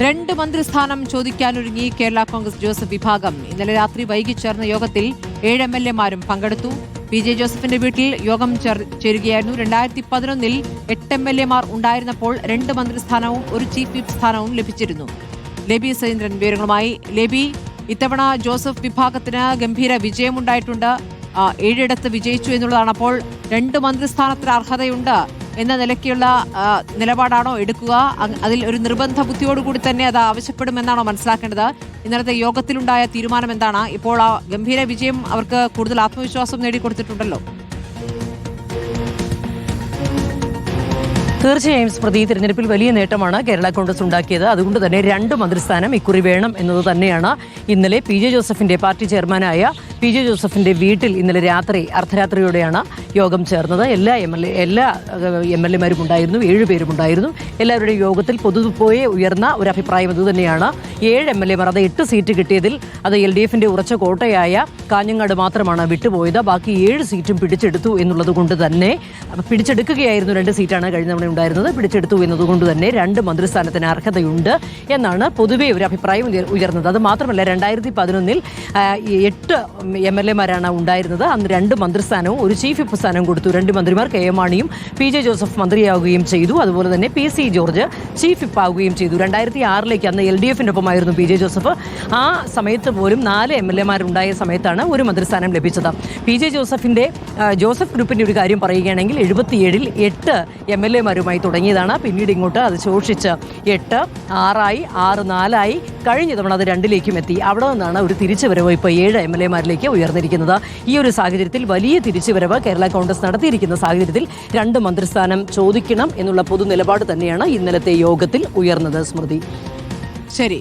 2 മന്ത്രിസ്ഥാനം ചോദിക്കാനൊരുങ്ങി കേരള കോൺഗ്രസ് ജോസഫ് വിഭാഗം. ഇന്നലെ രാത്രി വൈകി ചേർന്ന യോഗത്തിൽ 7 MLA-മാരും പങ്കെടുത്തു. PJ ജോസഫിന്റെ വീട്ടിൽ യോഗം ചേരുകയായിരുന്നു. 2011-ൽ 8 MLA-മാർ ഉണ്ടായിരുന്നപ്പോൾ 2 മന്ത്രിസ്ഥാനവും 1 ചീഫ് വിപ്പ് സ്ഥാനവും ലഭിച്ചിരുന്നു. ലേബി സജീന്ദ്രൻ വിവരങ്ങളുമായി. ലേബി, ഇത്തവണ ജോസഫ് വിഭാഗത്തിന് ഗംഭീര വിജയമുണ്ടായിട്ടുണ്ട്. 7 വിജയിച്ചു എന്നുള്ളതാണ്. അപ്പോൾ 2 മന്ത്രിസ്ഥാനത്തിന് അർഹതയുണ്ട് എന്ന നിലയ്ക്കുള്ള നിലപാടാണോ എടുക്കുക? അതിൽ ഒരു നിർബന്ധ ബുദ്ധിയോടുകൂടി തന്നെ അത് ആവശ്യപ്പെടുമെന്നാണോ മനസ്സിലാക്കേണ്ടത്? ഇന്നലത്തെ യോഗത്തിലുണ്ടായ തീരുമാനം എന്താണ്? ഇപ്പോൾ ആ ഗംഭീര വിജയം അവർക്ക് കൂടുതൽ ആത്മവിശ്വാസം നേടിക്കൊടുത്തിട്ടുണ്ടല്ലോ. തീർച്ചയായും സ്മൃതി, തിരഞ്ഞെടുപ്പിൽ വലിയ നേട്ടമാണ് കേരള കോൺഗ്രസ് ഉണ്ടാക്കിയത്. അതുകൊണ്ട് തന്നെ 2 മന്ത്രിസ്ഥാനം ഇക്കുറി വേണം എന്നത് തന്നെയാണ് ഇന്നലെ PJ ജോസഫിന്റെ പാർട്ടി ചെയർമാനായ PJ ജോസഫിന്റെ വീട്ടിൽ ഇന്നലെ അർദ്ധരാത്രിയോടെയാണ് യോഗം ചേർന്നത്. എല്ലാ MLA-മാരും ഉണ്ടായിരുന്നു, 7 പേരും ഉണ്ടായിരുന്നു. എല്ലാവരുടെയും യോഗത്തിൽ പൊതുവെ ഉയർന്ന ഒരു അഭിപ്രായം ഇത് തന്നെയാണ്. 7 MLA-മാർ, അത് 8 സീറ്റ് കിട്ടിയതിൽ അത് LDF-ന്റെ ഉറച്ച കോട്ടയായ കാഞ്ഞങ്ങാട് മാത്രമാണ് വിട്ടുപോയത്. ബാക്കി 7 സീറ്റും പിടിച്ചെടുത്തു എന്നുള്ളത് കൊണ്ട് തന്നെ, പിടിച്ചെടുക്കുകയായിരുന്നു. 2 സീറ്റാണ് കഴിഞ്ഞ തവണ ഉണ്ടായിരുന്നത്. പിടിച്ചെടുത്തു എന്നതുകൊണ്ട് തന്നെ 2 മന്ത്രിസ്ഥാനത്തിന് അർഹതയുണ്ട് എന്നാണ് പൊതുവെ ഒരു അഭിപ്രായം ഉയർന്നത്. അത് മാത്രമല്ല, 2011-ൽ 8 MLA-മാരാണ് ഉണ്ടായിരുന്നത്. അന്ന് 2 മന്ത്രിസ്ഥാനവും 1 ചീഫ് വിപ്പ് സ്ഥാനവും കൊടുത്തു. 2 മന്ത്രിമാർ KM മാണിയും PJ ജോസഫ് മന്ത്രിയാവുകയും ചെയ്തു. അതുപോലെ തന്നെ PC ജോർജ് ചീഫ് വിപ്പ് ആവുകയും ചെയ്തു. 2006-ലേക്ക് അന്ന് LDF-ന്റെ ഒപ്പമായിരുന്നു PJ ജോസഫ്. ആ സമയത്ത് പോലും 4 MLA-മാരുണ്ടായ സമയത്താണ് 1 മന്ത്രിസ്ഥാനം ലഭിച്ചത്. PJ ജോസഫിന്റെ ജോസഫ് ഗ്രൂപ്പിന്റെ ഒരു കാര്യം പറയുകയാണെങ്കിൽ 77-ൽ 8 MLA-മാരുമായി തുടങ്ങിയതാണ്. പിന്നീട് ഇങ്ങോട്ട് അത് ശോഷിച്ച് 8, 6 6, 4 കഴിഞ്ഞ തവണ അത് 2-ലേക്കും എത്തി. അവിടെ നിന്നാണ് ഒരു തിരിച്ചുവരവ് ഇപ്പോൾ 7 MLA-മാരിലേക്ക് ഉയർന്നിരിക്കുന്നത്. ഈ ഒരു സാഹചര്യത്തിൽ വലിയ തിരിച്ചുവരവ് കേരള കോൺഗ്രസ് നടത്തിയിരിക്കുന്ന സാഹചര്യത്തിൽ 2 മന്ത്രിസ്ഥാനം ചോദിക്കണം എന്നുള്ള പൊതു നിലപാട് തന്നെയാണ് ഇന്നലത്തെ യോഗത്തിൽ ഉയർന്നത്. സ്മൃതി, ശരി.